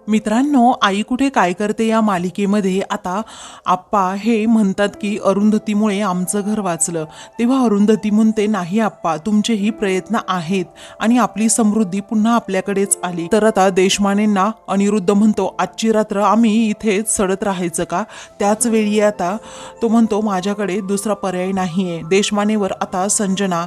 मित्रांनो, आई कुठे काय करते या मालिकेमध्ये आता आप्पा हे म्हणतात की अरुंधतीमुळे आमचं घर वाचलं. तेव्हा अरुंधती म्हणते, नाही आप्पा, तुमचेही प्रयत्न आहेत आणि आपली समृद्धी पुन्हा आपल्याकडेच आली. तर आता देशमानेंना अनिरुद्ध म्हणतो, आजची रात्र आम्ही इथेच सडत राहायचं का? त्याच वेळी आता तो म्हणतो, माझ्याकडे दुसरा पर्याय नाहीये. देशमानेवर आता संजना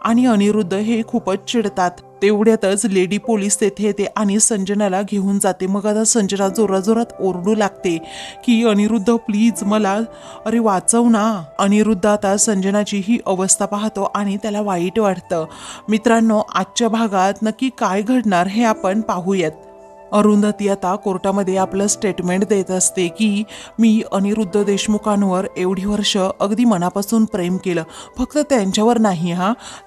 आणि अनिरुद्ध हे खूपच चिडतात. तेवढ्यातच लेडी पोलीस तेथे येते आणि संजनाला घेऊन जाते. मग आता संजना जोराजोरात ओरडू लागते की अनिरुद्ध प्लीज मला, अरे वाचव ना. अनिरुद्ध आता संजनाची ही अवस्था पाहतो आणि त्याला वाईट वाटतं. मित्रांनो, आजच्या भागात नक्की काय घडणार हे आपण पाहूयात. अरुंधती आता कोर्टामध्ये आपलं स्टेटमेंट देत असते की मी अनिरुद्ध देशमुखांवर एवढी वर्ष अगदी मनापासून प्रेम केलं. फक्त त्यांच्यावर नाही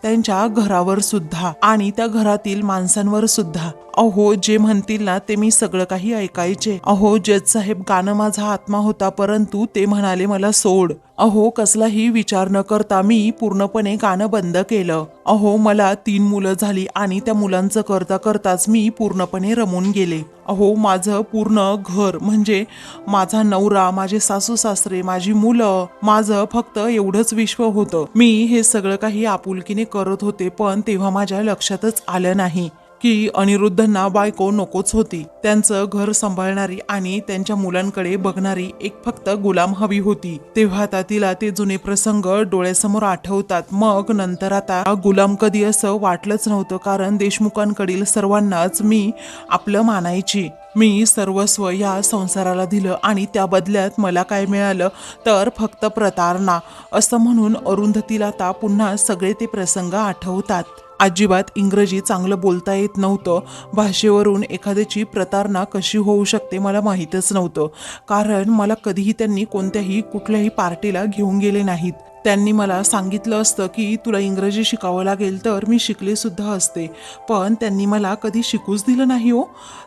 त्यांच्या घरावर सुद्धा आणि त्या घरातील माणसांवर सुद्धा. अहो, जे म्हणतील ना ते मी सगळं काही ऐकायचे. अहो, जज साहेब, गाणं माझा आत्मा होता, परंतु ते म्हणाले मला सोड. अहो, कसलाही विचार न करता मी पूर्णपणे गाणं बंद केलं. अहो, मला 3 मुलं झाली आणि त्या मुलांचं करता करताच मी पूर्णपणे रमून गेले. अहो, माझं पूर्ण घर म्हणजे माझा नवरा, माझे सासू सासरे, माझी मुलं, माझं फक्त एवढंच विश्व होतं. मी हे सगळं काही आपुलकीने करत होते, पण तेव्हा माझ्या लक्षातच आलं नाही की अनिरुद्धंना बायको नकोच होती. त्यांचं घर सांभाळणारी आणि त्यांच्या मुलांकडे बघणारी एक फक्त गुलाम हवी होती. तेव्हा आता तिला ते जुने प्रसंग डोळ्यासमोर आठवतात. मग नंतर आता गुलाम कधी असं वाटलंच नव्हतं, कारण देशमुखांकडील सर्वांनाच मी आपलं मानायची. मी सर्वस्व या संसाराला दिलं आणि त्या बदल्यात मला काय मिळालं तर फक्त प्रतारणा. असं म्हणून अरुंधतीला आता पुन्हा सगळे ते प्रसंग आठवतात. अजिबात इंग्रजी चांगलं बोलता येत नव्हतं. भाषेवरून एखाद्याची प्रतारणा कशी होऊ शकते मला माहीतच नव्हतं, कारण मला कधीही त्यांनी कोणत्याही कुठल्याही पार्टीला घेऊन गेले नाहीत. त्यांनी मला सांगितलं असतं की तुला इंग्रजी शिकावं लागेल तर मी शिकले सुद्धा असते, पण त्यांनी मला कधी शिकूच दिलं नाही हो.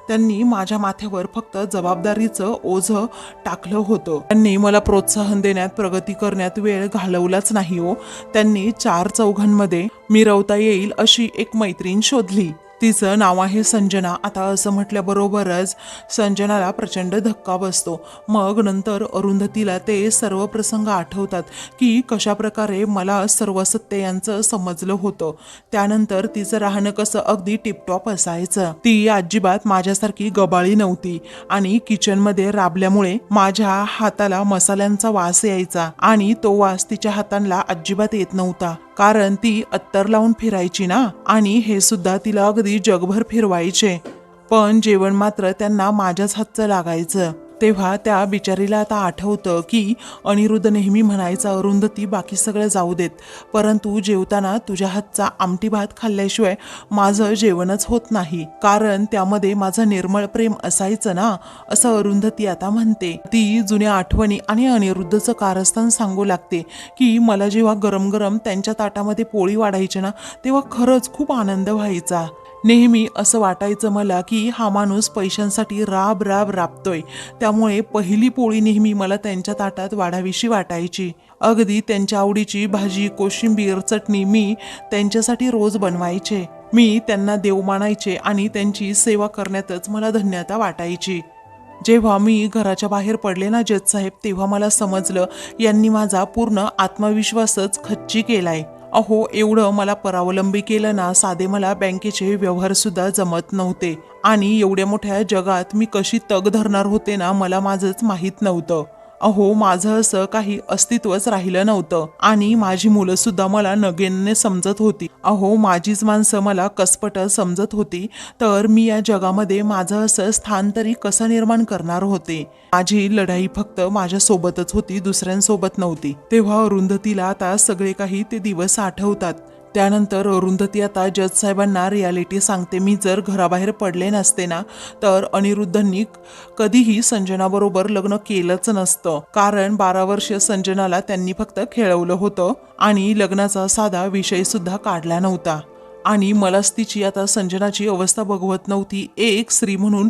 त्यांनी माझ्या माथ्यावर फक्त जबाबदारीचं ओझं टाकलं होतं. त्यांनी मला प्रोत्साहन देण्यात, प्रगती करण्यात वेळ घालवलाच नाही हो. त्यांनी 4 चौघांमध्ये मिरवता येईल अशी एक मैत्रीण शोधली. तिचं नाव आहे संजना. आता असं म्हटल्याबरोबरच संजनाला प्रचंड धक्का बसतो. मग नंतर अरुंधतीला ते सर्व प्रसंग आठवतात की कशा प्रकारे मला सर्व सत्य यांचं समजलं होतं. त्यानंतर तिचं राहणं कसं अगदी टिपटॉप असायचं. ती अजिबात माझ्यासारखी गबाळी नव्हती आणि किचनमध्ये राबल्यामुळे माझ्या हाताला मसाल्यांचा वास यायचा आणि तो वास तिच्या हातांना अजिबात येत नव्हता, कारण ती अत्तर लावून फिरायची ना, आणि हे सुद्धा तिला अगदी जगभर फिरवायचे. पण जेवण मात्र त्यांना माझ्याच हातचं लागायचं. तेव्हा त्या बिचारीला आता आठवतं की अनिरुद्ध नेहमी म्हणायचा, अरुंधती बाकी सगळं जाऊ देत, परंतु जेवताना तुझ्या हातचा आमटी भात खाल्ल्याशिवाय माझं जेवणच होत नाही, कारण त्यामध्ये माझं निर्मळ प्रेम असायचं ना, असं अरुंधती आता म्हणते. ती जुन्या आठवणी आणि अनिरुद्धचं कारस्थान सांगू लागते की मला जेव्हा गरम गरम त्यांच्या ताटामध्ये पोळी वाढायची ना, तेव्हा खरंच खूप आनंद व्हायचा. नेहमी असं वाटायचं मला की हा माणूस पैशांसाठी राब राब राबतोय, त्यामुळे पहिली पोळी नेहमी मला त्यांच्या ताटात वाढावीशी वाटायची. अगदी त्यांच्या आवडीची भाजी, कोशिंबीर, चटणी मी त्यांच्यासाठी रोज बनवायचे. मी त्यांना देव मानायचे आणि त्यांची सेवा करण्यातच मला धन्यता वाटायची. जेव्हा मी घराच्या बाहेर पडले ना जज साहेब, तेव्हा मला समजलं यांनी माझा पूर्ण आत्मविश्वासच खच्ची केलाय. अहो, एवढं मला परावलंबी केलं ना, साधे मला बँकेचे व्यवहार सुद्धा जमत नव्हते आणि एवढ्या मोठ्या जगात मी कशी तग धरणार होते ना, मला माझंच माहीत नव्हतं. अहो, माझं असं काही अस्तित्वच राहिलं नव्हतं आणि माझी मुलं सुद्धा मला नगण्य समजत होती. अहो, माझीच माणसं मला कसपट समजत होती, तर मी या जगामध्ये माझं असं स्थान तरी कसं निर्माण करणार होते. माझी लढाई फक्त माझ्यासोबतच होती, दुसऱ्यांसोबत नव्हती. तेव्हा अरुंधतीला आता सगळे काही ते दिवस आठवतात. त्यानंतर अरुंधती आता जज साहेबांना रियालिटी सांगते, मी जर घराबाहेर पडले नसते ना, तर अनिरुद्धंनी कधीही संजनाबरोबर लग्न केलंच नसतं, कारण 12 वर्ष संजनाला त्यांनी फक्त खेळवलं होतं आणि लग्नाचा साधा विषय सुद्धा काढला नव्हता. आणि मलाच तिची आता संजनाची अवस्था बघवत नव्हती. एक स्त्री म्हणून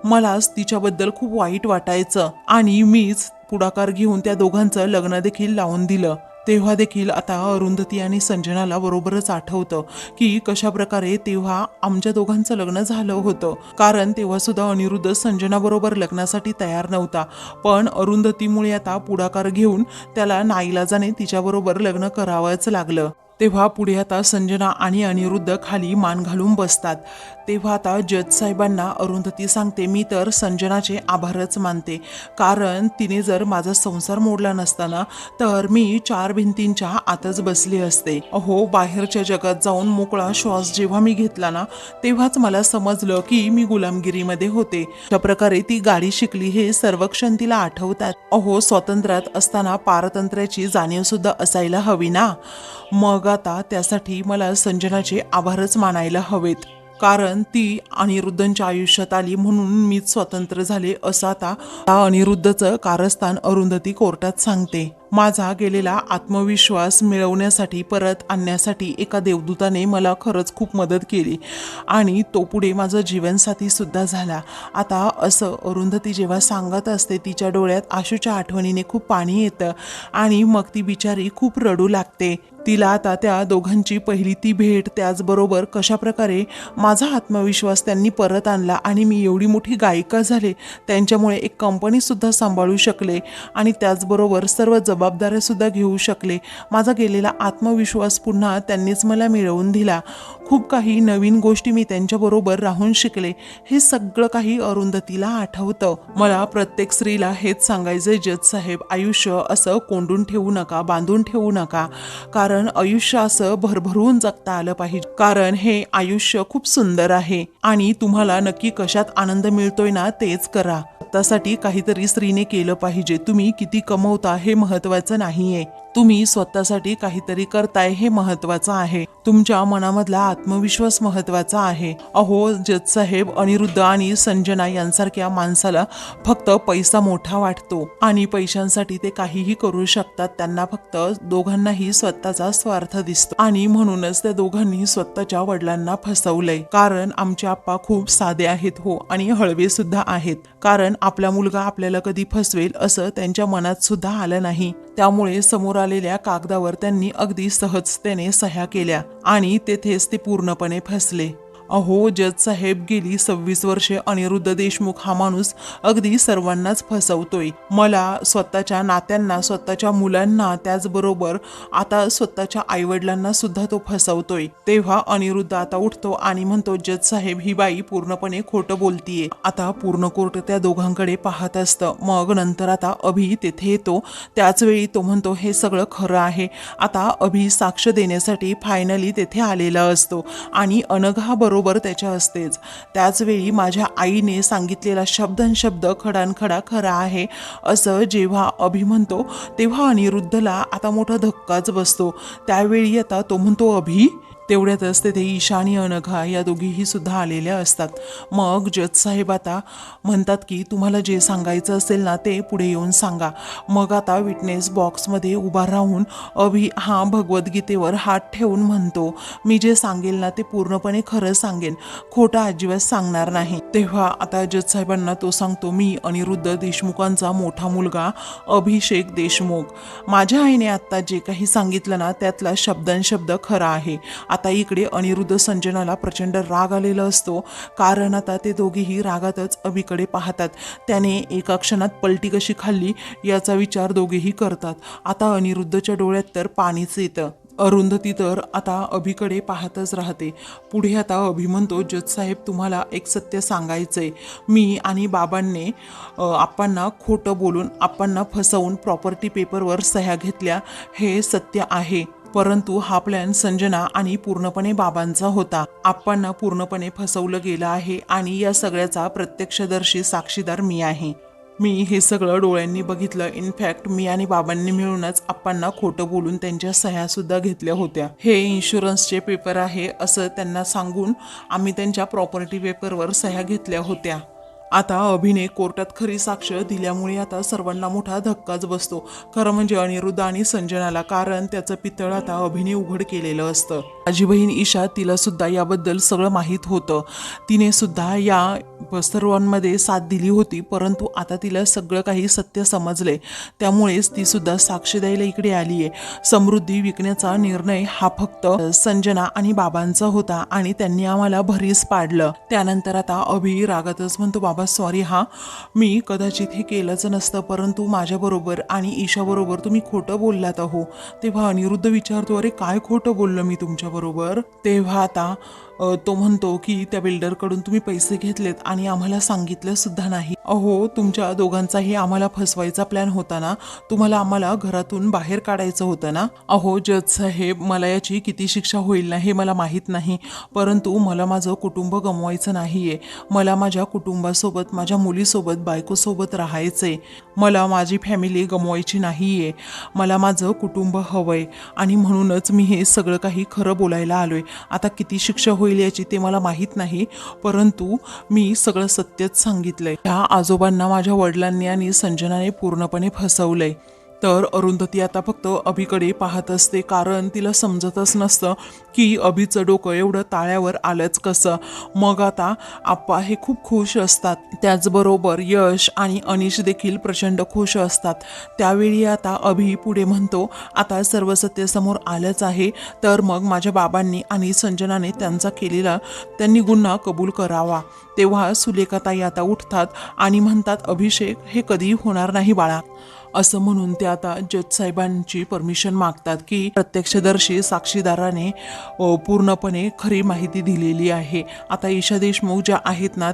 मलाच तिच्याबद्दल खूप वाईट वाटायचं आणि मीच पुढाकार घेऊन त्या दोघांचं लग्न देखील लावून दिलं. तेव्हा देखील आता अरुंधती आणि संजनाला बरोबरच आठवतं की कशा प्रकारे तेव्हा आमच्या दोघांचं लग्न झालं होतं. कारण तेव्हा सुद्धा अनिरुद्ध संजना बरोबर लग्नासाठी तयार नव्हता, पण अरुंधतीमुळे आता पुढाकार घेऊन त्याला नाईलाजाने तिच्याबरोबर लग्न करावंच लागलं. तेव्हा पुढे आता संजना आणि अनिरुद्ध खाली मान घालून बसतात. तेव्हा आता जज साहेबांना अरुंधती सांगते, मी तर संजनाचे आभारच मानते, कारण तिने जर माझा संसार मोडला नसताना तर मी 4 भिंतींच्या आतच बसली असते. अहो, बाहेरच्या जगात जाऊन मोकळा श्वास जेव्हा मी घेतला ना, तेव्हाच मला समजलं की मी गुलामगिरीमध्ये होते. अशा प्रकारे ती गाडी शिकली हे सर्व क्षण तिला आठवतात. अहो, स्वातंत्र्यात असताना पारतंत्र्याची जाणीव सुद्धा असायला हवी ना. मग आता त्यासाठी मला संजनाचे आभारच मानायला हवेत, कारण ती अनिरुद्धच्या आयुष्यात आली म्हणून मीच स्वतंत्र झाले असं आता अनिरुद्धचं कारस्थान अरुंधती कोर्टात सांगते. माझा गेलेला आत्मविश्वास मिळवण्यासाठी परत आणण्यासाठी एका देवदूताने मला खरंच खूप मदत केली आणि तो पुढे माझा जीवनसाथी सुद्धा झाला. आता असं अरुंधती जेव्हा सांगत असते, तिच्या डोळ्यात आशूच्या आठवणीने खूप पाणी येतं आणि मग ती बिचारी खूप रडू लागते. तिला आता त्या दोघांची पहिली ती भेट, त्याचबरोबर कशाप्रकारे माझा आत्मविश्वास त्यांनी परत आणला आणि मी एवढी मोठी गायिका झाले, त्यांच्यामुळे एक कंपनीसुद्धा सांभाळू शकले आणि त्याचबरोबर सर्व जबाबदाऱ्यासुद्धा घेऊ शकले. माझा गेलेला आत्मविश्वास पुन्हा त्यांनीच मला मिळवून दिला. खूप काही नवीन गोष्टी मी त्यांच्याबरोबर राहून शिकले. हे सगळं काही अरुंधतीला आठवतं. मला प्रत्येक स्त्रीला हेच सांगायचंय जज साहेब, आयुष्य असं कोंडून ठेवू नका, बांधून ठेवू नका, कारण आयुष्य असं भरभरून जगता आलं पाहिजे, कारण हे आयुष्य खूप सुंदर आहे आणि तुम्हाला नक्की कशात आनंद मिळतोय ना तेच करा. स्वतःसाठी काहीतरी स्त्रीने केलं पाहिजे. तुम्ही किती कमवता हे महत्वाचं नाहीये, तुम्ही स्वतःसाठी काहीतरी करताय हे महत्वाचं आहे. तुमच्या मनामधला आत्मविश्वास महत्वाचा आहे. अहो जज साहेब, अनिरुद्ध आणि संजना यांसारख्या माणसाला फक्त पैसा मोठा वाटतो आणि पैशांसाठी ते काहीही करू शकतात. त्यांना फक्त दोघांनाही स्वतःचा स्वार्थ दिसतो आणि म्हणूनच त्या दोघांनी स्वतःच्या वडिलांना फसवलंय. कारण आमचे आप्पा खूप साधे आहेत हो, आणि हळवे सुद्धा आहेत, कारण आपला मुलगा आपल्याला कधी फसवेल असं त्यांच्या मनात सुद्धा आलं नाही. त्यामुळे समोर आलेल्या कागदावर त्यांनी अगदी सहजतेने सह्या केल्या आणि तेथेच ते पूर्णपणे फसले. अहो जज साहेब, गेली 26 वर्षे अनिरुद्ध देशमुख हा माणूस अगदी सर्वांनाच फसवतोय. मला, स्वतःच्या नात्यांना, स्वतःच्या मुलांना, त्याचबरोबर आता स्वतःच्या आईवडिलांना सुद्धा तो फसवतोय. तेव्हा अनिरुद्ध आता उठतो आणि म्हणतो, जज साहेब, ही बाई पूर्णपणे खोटं बोलतीये. आता पूर्ण कोर्ट त्या दोघांकडे पाहत असतं. मग नंतर आता अभि तेथे येतो. त्याच वेळी तो म्हणतो, हे सगळं खरं आहे. आता अभि साक्ष देण्यासाठी फायनली तेथे आलेला असतो आणि अनघा बरोबर त्याच्या असतेच. त्याचवेळी माझ्या आईने सांगितलेला शब्द खडानखडा खरा आहे असं जेव्हा अभि म्हणतो, तेव्हा अनिरुद्धला आता मोठा धक्काच बसतो. त्यावेळी आता तो म्हणतो, अभि. तेवढ्यातच तेथे ईशा आणि अनघा या दोघीही सुद्धा आलेल्या असतात. मग जज साहेब आता म्हणतात की तुम्हाला जे सांगायचं असेल ना ते पुढे येऊन सांगा. मग आता विटनेस बॉक्समध्ये उभा राहून अभि हा भगवद्गीतेवर हात ठेवून म्हणतो, मी जे सांगेल ना ते पूर्णपणे खरं सांगेन, खोटं अजिबात सांगणार नाही. तेव्हा आता जज साहेबांना तो सांगतो, मी अनिरुद्ध देशमुखांचा मोठा मुलगा अभिषेक देशमुख. माझ्या आईने आता जे काही सांगितलं ना त्यातला शब्द खरा आहे. आता इकडे अनिरुद्ध संजनाला प्रचंड राग आलेला असतो, कारण आता ते दोघेही रागातच अभिकडे पाहतात. त्याने एका क्षणात पलटी कशी खाल्ली याचा विचार दोघेही करतात. आता अनिरुद्धच्या डोळ्यात तर पाणीच येतं. अरुंधती तर आता अभिकडे पाहतच राहते. पुढे आता अभि म्हणतो, जज साहेब, तुम्हाला एक सत्य सांगायचंय. मी आणि बाबांनी आप्पांना खोटं बोलून, आप्पांना फसवून प्रॉपर्टी पेपरवर सह्या घेतल्या, हे सत्य आहे. परंतु हा प्लॅन संजना आणि पूर्णपणे बाबांचा होता. आप्पांना पूर्णपणे फसवलं गेलं आहे आणि या सगळ्याचा प्रत्यक्षदर्शी साक्षीदार मी आहे. मी हे सगळं डोळ्यांनी बघितलं. इनफॅक्ट मी आणि बाबांनी मिळूनच आप्पांना खोटं बोलून त्यांच्या सह्या सुद्धा घेतल्या होत्या. हे इन्शुरन्सचे पेपर आहे असं त्यांना सांगून आम्ही त्यांच्या प्रॉपर्टी पेपरवर सह्या घेतल्या होत्या. आता अभिने कोर्टात खरी साक्ष दिल्यामुळे आता सर्वांना मोठा धक्काच बसतो. खरं म्हणजे अनिरुद्ध आणि संजनाला, कारण त्याचं पितळ आता अभिने उघड केलेलं असतं. माझी बहीण ईशा, तिला सुद्धा याबद्दल सगळं माहीत होतं. तिने सुद्धा या सर्वांमध्ये साथ दिली होती, परंतु आता तिला सगळं काही सत्य समजले, त्यामुळेच ती सुद्धा साक्ष द्यायला इकडे आली आहे. समृद्धी विकण्याचा निर्णय हा फक्त संजना आणि बाबांचा होता आणि त्यांनी आम्हाला भरीस पाडलं. त्यानंतर आता अभि रागातच म्हणतो, बाबा सॉरी हा, मी कदाचित हे केलंच नसतं, परंतु माझ्याबरोबर आणि ईशाबरोबर तुम्ही खोटं बोललात अहो. तेव्हा अनिरुद्ध विचारतो, अरे काय खोटं बोललो मी तुमच्याबरोबर? तेव्हा आता तो म्हणतो की त्या बिल्डरकडून तुम्ही पैसे घेतलेत आणि आम्हाला सांगितलं सुद्धा नाही. अहो तुमच्या दोघांचाही आम्हाला फसवायचा प्लॅन होता ना, तुम्हाला आम्हाला घरातून बाहेर काढायचं होतं ना. अहो जज साहेब, मला याची किती शिक्षा होईल ना हे मला माहीत नाही, परंतु मला माझं कुटुंब गमवायचं नाहीये. मला माझ्या कुटुंबासोबत, माझ्या मुलीसोबत, बायकोसोबत राहायचंय. मला माझी फॅमिली गमवायची नाहीये. मला माझं कुटुंब हवंय आणि म्हणूनच मी हे सगळं काही खरं बोलायला आलोय. आता किती शिक्षा होईल याची ते मला माहीत नाही, परंतु मी सगळं सत्यच सांगितलंय. ह्या आजोबांना माझ्या वडिलांनी आणि संजनाने पूर्णपणे फसवलंय. तर अरुंधती आता फक्त अभिकडे पाहत असते, कारण तिला समजतच नसतं की अभिचं डोकं एवढं ताळ्यावर आलंच कसं. मग आता आप्पा हे खूप खुश असतात, त्याचबरोबर यश आणि अनिश देखील प्रचंड खुश असतात. त्यावेळी आता अभि पुढे म्हणतो, आता सर्व सत्य समोर आलंच आहे, तर मग माझ्या बाबांनी आणि संजनाने त्यांनी गुन्हा कबूल करावा. तेव्हा सुलेखाताई आता उठतात आणि म्हणतात, अभिषेक हे कधीही होणार नाही बाळा, असं म्हणून ते आता जज साहेबांची परमिशन मागतात की प्रत्यक्षदर्शी साक्षीदाराने पूर्णपणे खरी माहिती दिलेली आहे. आता ईशा देशमुख ज्या आहेत ना,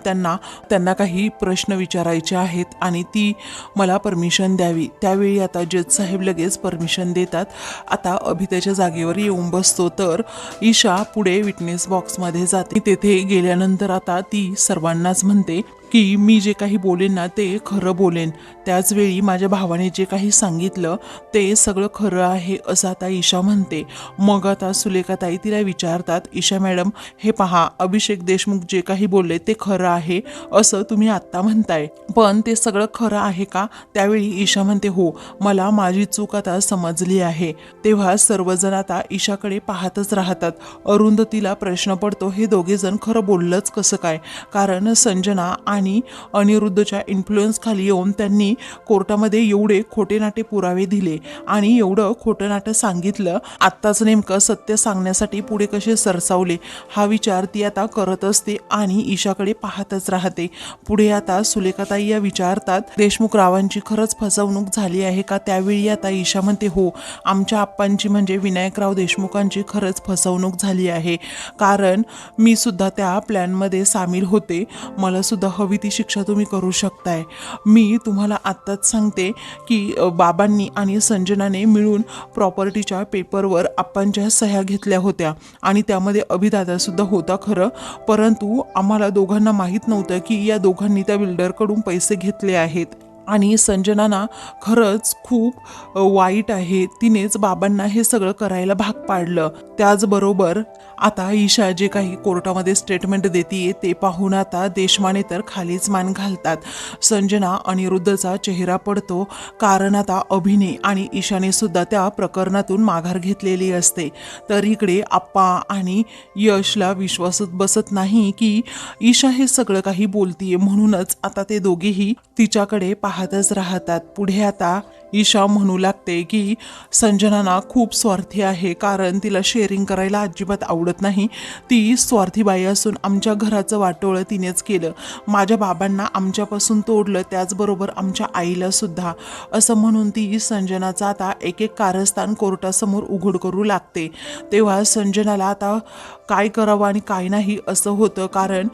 त्यांना काही प्रश्न विचारायचे आहेत आणि ती मला परमिशन द्यावी. त्यावेळी आता जज साहेब लगेच परमिशन देतात. आता अभि त्याच्या जागेवर येऊन बसतो, तर ईशा पुढे विटनेस बॉक्समध्ये जाते. तेथे गेल्यानंतर आता ती सर्वांनाच म्हणते की मी जे काही बोलेन ना ते खरं बोलेन. त्याचवेळी माझ्या भावाने जे काही सांगितलं ते सगळं खरं आहे असं आता ईशा म्हणते. मग आता सुलेखाताई तिला विचारतात, ईशा मॅडम हे पहा, अभिषेक देशमुख जे काही बोलले ते खरं आहे असं तुम्ही आत्ता म्हणताय, पण ते सगळं खरं आहे का? त्यावेळी ईशा म्हणते, हो, मला माझी चूक आता समजली आहे. तेव्हा सर्वजण आता ईशाकडे पाहतच राहतात. अरुंधतीला प्रश्न पडतो, हे दोघे जण खरं बोललंच कसं काय? कारण संजना आणि अनिरुद्धच्या इन्फ्लुएन्स खाली येऊन त्यांनी कोर्टामध्ये एवढे खोटे नाटे पुरावे दिले आणि एवढं खोटं नाटं सांगितलं, आत्ताच नेमकं सत्य सांगण्यासाठी पुढे कसे सरसावले हा विचार ती आता करत असते आणि ईशाकडे पाहतच राहते. पुढे आता सुलेखाताई या विचारतात, देशमुख रावांची खरंच फसवणूक झाली आहे का? त्यावेळी आता ईशा म्हणते, हो, आमच्या आप्पांची म्हणजे विनायकराव देशमुखांची खरंच फसवणूक झाली आहे, कारण मी सुद्धा त्या प्लॅनमध्ये सामील होते. मला सुद्धा हवी ती शिक्षा तुम्ही करू शकताय. मी तुम्हाला आत्ताच सांगते की बाबांनी आणि संजनाने मिळून प्रॉपर्टीच्या पेपरवर आप्पांच्या सह्या घेतल्या होत्या आणि त्यामध्ये अभिदादा सुद्धा होता खरं, परंतु आम्हाला दोघांना माहीत नव्हतं की या दोघांनी त्या बिल्डरकडून पैसे घेतले आहेत. आणि संजनाना खरंच खूप वाईट आहे, तिनेच बाबांना हे सगळं करायला भाग पाडलं. त्याचबरोबर आता ईशा जे काही कोर्टामध्ये स्टेटमेंट देते ते पाहून आता देशमाने तर खालीच मान घालतात. संजना अनिरुद्धचा चेहरा पडतो, कारण आता अभिने आणि ईशाने सुद्धा त्या प्रकरणातून माघार घेतलेली असते. तर इकडे आप्पा आणि यशला विश्वासच बसत नाही की ईशा हे सगळं काही बोलतीये, म्हणूनच आता ते दोघेही तिच्याकडे पाहतच राहतात. पुढे आता ईशा म्हणू लागते की संजनाना खूप स्वार्थी आहे, कारण तिला शेअरिंग करायला अजिबात आवडत नाही. ती स्वार्थी बाई असून आमच्या घराचं वाटोळं तिनेच केलं, माझ्या बाबांना आमच्यापासून तोडलं, त्याचबरोबर आमच्या आईला सुद्धा, असं म्हणून ती संजनाचा आता एक एक कारस्थान कोर्टासमोर उघड करू लागते. तेव्हा संजनाला आता काय करावं आणि काय नाही असं होतं, कारण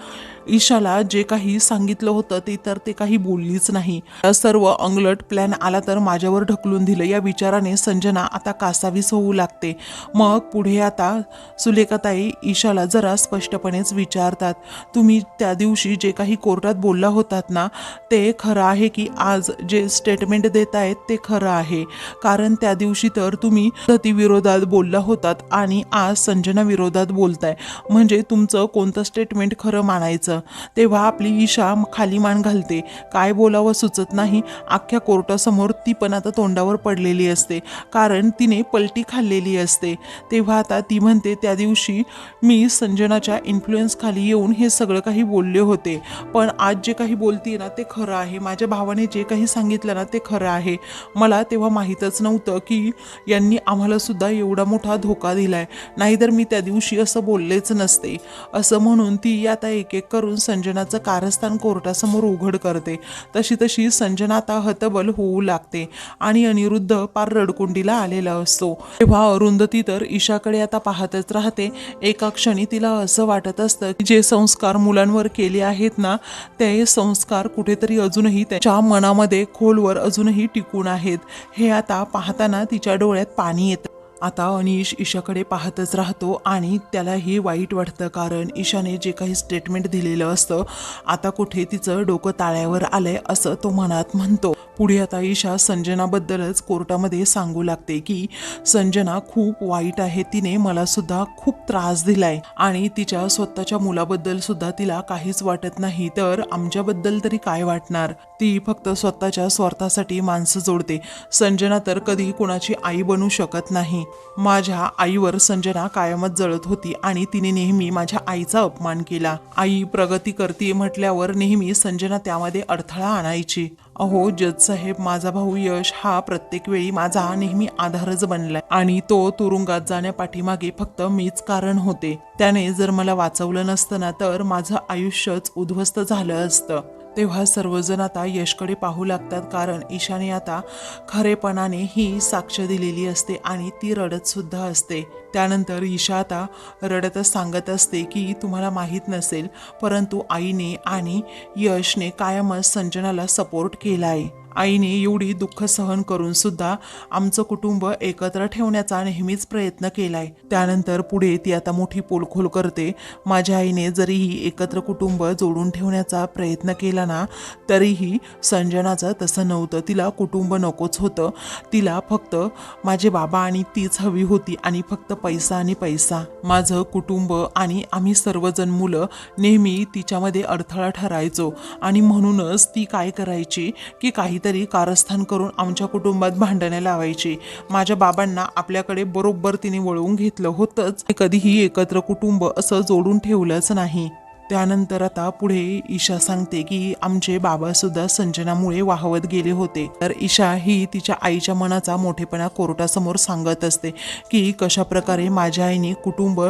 ईशाला जे काही सांगितलं होतं ते काही बोललीच नाही. सर्व अंगलट प्लॅन आला तर माझ्यावर ढकलून दिलं या विचाराने संजना आता कासावीस होऊ लागते. मग पुढे आता सुलेखाताई ईशाला जरा स्पष्टपणेच विचारतात, तुम्ही त्या दिवशी जे काही कोर्टात बोलला होतात ना ते खरं आहे की आज जे स्टेटमेंट देत आहेत ते खरं आहे? कारण त्या दिवशी तर तुम्ही ती विरोधात बोलला होतात आणि आज संजना विरोधात बोलताय, म्हणजे तुमचं कोणतं स्टेटमेंट खरं मानायचं? तेव्हा आपली ईशा खाली मान घालते, काय बोलावं सुचत नाही. अख्ख्या कोर्टासमोर ती पण आता तोंडावर पडलेली असते, कारण तिने पलटी खाल्लेली असते. तेव्हा आता ती म्हणते त्या दिवशी मी संजनाच्या इन्फ्लुएन्स खाली येऊन हे सगळं काही बोलले होते, पण आज जे काही बोलते ना ते खरं आहे. माझ्या भावाने जे काही सांगितलं ना ते खरं आहे. मला तेव्हा माहीतच नव्हतं की यांनी आम्हाला सुद्धा एवढा मोठा धोका दिलाय, नाहीतर मी त्या दिवशी असं बोललेच नसते. असं म्हणून ती आता एक एक करून संजनाचं कारस्थान कोर्टासमोर उघड करते. तशी तशी संजना आता हतबल होऊ लागते आणि अनिरुद्ध पार रडकुंडीला आलेला असतो. तेव्हा अरुंधती तर ईशाकडे आता पाहतच राहते. एका क्षणी तिला असं वाटत असतं की जे संस्कार मुलांवर केले आहेत ना ते संस्कार कुठेतरी अजूनही त्याच्या मनामध्ये खोलवर अजूनही टिकून आहेत. हे आता पाहताना तिच्या डोळ्यात पाणी येतं. आता अनिश ईशाकडे पाहतच राहतो आणि त्यालाही वाईट वाटतं, कारण ईशाने जे काही स्टेटमेंट दिलेलं असतं आता कुठे तिचं डोकं ताळ्यावर आलंय असं तो मनात म्हणतो. पुढे आता ईशा संजनाबद्दलच कोर्टामध्ये सांगू लागते की संजना खूप वाईट आहे, तिने मला सुद्धा खूप त्रास दिलाय आणि तिच्या स्वतःच्या मुलाबद्दल सुद्धा तिला काहीच वाटत नाही, तर आमच्याबद्दल तरी काय वाटणार. ती फक्त स्वतःच्या स्वार्थासाठी माणसं जोडते. संजना तर कधी कोणाची आई बनू शकत नाही. माझ्या आईवर संजना कायमच जळत होती आणि तिने नेहमी माझ्या आईचा अपमान केला. आई प्रगती करते म्हटल्यावर नेहमी संजना त्यामध्ये अडथळा आणायची. अहो जज साहेब, माझा भाऊ यश हा प्रत्येक वेळी माझा नेहमी आधारच बनलाय आणि तो तुरुंगात जाण्यापाठीमागे फक्त मीच कारण होते. त्याने जर मला वाचवलं नसतं ना तर माझं आयुष्यच उद्ध्वस्त झालं असतं. तेव्हा सर्वजण आता यशकडे पाहू लागतात, कारण ईशाने आता खरेपणाने ही साक्ष दिलेली असते आणि ती रडत सुद्धा असते. त्यानंतर ईशा आता रडतच सांगत असते की तुम्हाला माहीत नसेल, परंतु आईने आणि यशने कायमच संजनाला सपोर्ट केला आहे. आईने एवढी दुःख सहन करून सुद्धा आमचं कुटुंब एकत्र ठेवण्याचा नेहमीच प्रयत्न केलाय. त्यानंतर पुढे ती आता मोठी पोलखोल करते. माझ्या आईने जरीही एकत्र कुटुंब जोडून ठेवण्याचा प्रयत्न केला ना तरीही संजनाचं तसं नव्हतं. तिला कुटुंब नकोच होतं, तिला फक्त माझे बाबा आणि तीच हवी होती आणि फक्त पैसा आणि पैसा. माझं कुटुंब आणि आम्ही सर्वजण मुलं नेहमी तिच्यामध्ये अडथळा ठरायचो आणि म्हणूनच ती काय करायची की काहीतरी कारस्थान करून आमच्या कुटुंबात भांडणे लावायची. माझ्या बाबांना आपल्याकडे बरोबर तिने वळवून घेतलं होतंच, कधीही एकत्र कुटुंब असं जोडून ठेवलंच नाही. त्यानंतर आता पुढे ईशा सांगते की आमचे बाबा सुद्धा संजनामुळे वाहवत गेले होते. तर ईशा ही तिच्या आईच्या मनाचा मोठेपणा कोर्टासमोर सांगत असते की कशा प्रकारे माझ्या आईने कुटुंब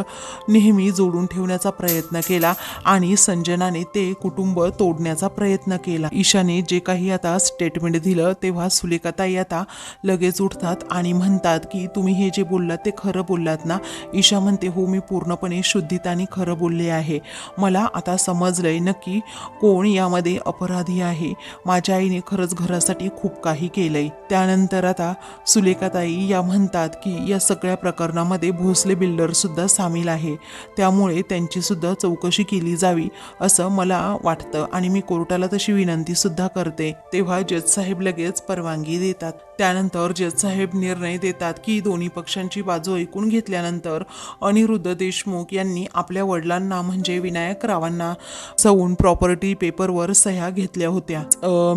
नेहमी जोडून ठेवण्याचा प्रयत्न केला आणि संजनाने ते कुटुंब तोडण्याचा प्रयत्न केला. ईशाने जे काही आता स्टेटमेंट दिलं तेव्हा सुलेखाताई आता लगेच उठतात आणि म्हणतात की तुम्ही हे जे बोललात ते खरं बोललात ना. ईशा म्हणते हो, मी पूर्णपणे शुद्धीताने खरं बोलले आहे. मला आता समजलंय नक्की कोण यामध्ये अपराधी आहे. माझ्या आईने खरंच घरासाठी खूप काही केलंय. त्यानंतर आता सुलेखाताई या म्हणतात की या सगळ्या प्रकरणामध्ये भोसले बिल्डर सुद्धा सामील आहे, त्यामुळे त्यांची सुद्धा चौकशी केली जावी असं मला वाटतं आणि मी कोर्टाला तशी विनंती सुद्धा करते. तेव्हा जज साहेब लगेच परवानगी देतात. त्यानंतर जज साहेब निर्णय देतात की दोन्ही पक्षांची बाजू ऐकून घेतल्यानंतर अनिरुद्ध देशमुख यांनी आपल्या वडिलांना म्हणजे विनायक रावांना सवून प्रॉपर्टी पेपरवर सह्या घेतल्या होत्या.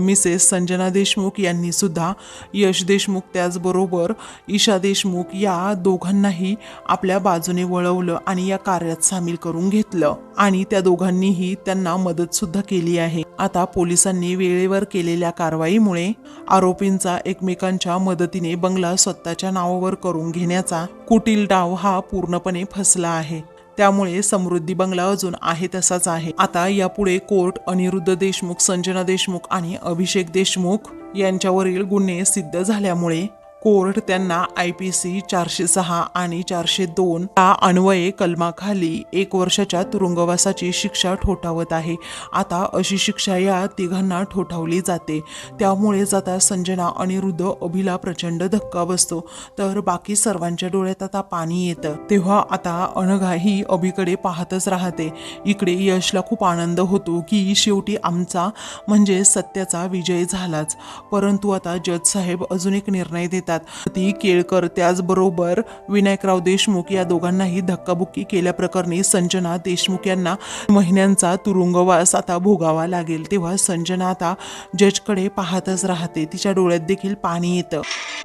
मिसेस संजना देशमुख यांनी सुद्धा यश देशमुख त्याचबरोबर ईशा देशमुख या दोघांनाही आपल्या बाजूने वळवलं आणि या कार्यात सामील करून घेतलं आणि त्या दोघांनीही त्यांना मदत सुद्धा केली आहे. आता पोलिसांनी वेळेवर केलेल्या कारवाईमुळे आरोपींचा एकमेकांच्या मदतीने बंगला स्वतःच्या नावावर करून घेण्याचा कुटील डाव हा पूर्णपणे फसला आहे. त्यामुळे समृद्धी बंगला अजून आहे तसाच आहे. आता यापुढे कोर्ट अनिरुद्ध देशमुख, संजना देशमुख आणि अभिषेक देशमुख यांच्यावरील गुन्हे सिद्ध झाल्यामुळे कोर्ट त्यांना IPC 406 आणि 402 या अन्वये कलमाखाली 1 वर्षाच्या तुरुंगवासाची शिक्षा ठोठावत आहे. आता अशी शिक्षा या तिघांना ठोठावली जाते. त्यामुळेच आता संजना, अनिरुद्ध, अभिला प्रचंड धक्का बसतो, तर बाकी सर्वांच्या डोळ्यात आता पाणी येतं. तेव्हा आता अनघा ही अभिकडे पाहतच राहते. इकडे यशला खूप आनंद होतो की शेवटी आमचा म्हणजे सत्याचा विजय झालाच. परंतु आता जज साहेब अजून एक निर्णय देतात येतात. ती केळकर त्याचबरोबर विनायकराव देशमुख या दोघांनाही धक्काबुक्की केल्याप्रकरणी संजना देशमुख यांना महिन्यांचा तुरुंगवास आता भोगावा लागेल. तेव्हा संजना आता जजकडे पाहतच राहते. तिच्या डोळ्यात देखील पाणी येतं.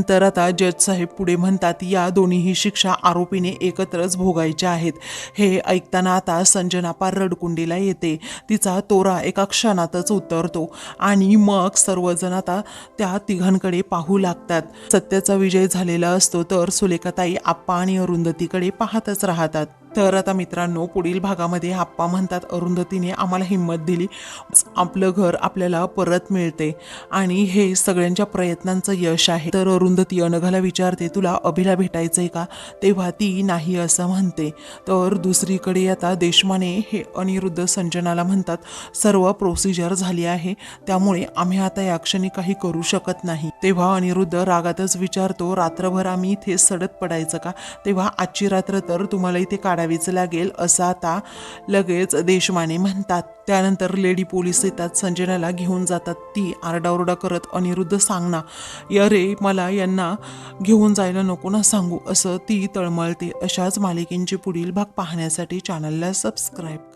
तर आता जज साहेब पुढे म्हणतात, या दोन्हीही शिक्षा आरोपीने एकत्रच भोगायच्या आहेत. हे ऐकताना आता संजना पार रडकुंडीला येते. तिचा तोरा एका क्षणातच उतरतो आणि मग सर्वजण आता त्या तिघांकडे पाहू लागतात. सत्याचा विजय झालेला असतो. तर सुलेखाताई आप्पा आणि अरुंधतीकडे पाहतच राहतात. तर आता मित्रांनो, पुढील भागामध्ये आप्पा म्हणतात, अरुंधतीने आम्हाला हिंमत दिली, आपलं घर आपल्याला परत मिळते आणि हे सगळ्यांच्या प्रयत्नांचं यश आहे. तर अरुंधती अनघाला विचारते, तुला अभिला भेटायचंय का? तेव्हा ती नाही असं म्हणते. तर दुसरीकडे आता देशमाने हे अनिरुद्ध संजनाला म्हणतात, सर्व प्रोसिजर झाली आहे, त्यामुळे आम्ही आता या क्षणी काही करू शकत नाही. तेव्हा अनिरुद्ध रागातच विचारतो, रात्रभर आम्ही इथे सडत पडायचं का? तेव्हा आजची रात्र तर तुम्हाला इथे काढावीच लागेल असं आता लगेच देशमाने म्हणतात. त्यानंतर लेडी पोलीस येतात, संजनाला घेऊन जातात. ती आरडाओरडा करत, अनिरुद्ध सांग ना, अरे मला यांना घेऊन जायला नको ना सांगू, असं ती तळमळते. अशाच मालिकेंचे पुढील भाग पाहण्यासाठी चॅनलला सबस्क्राईब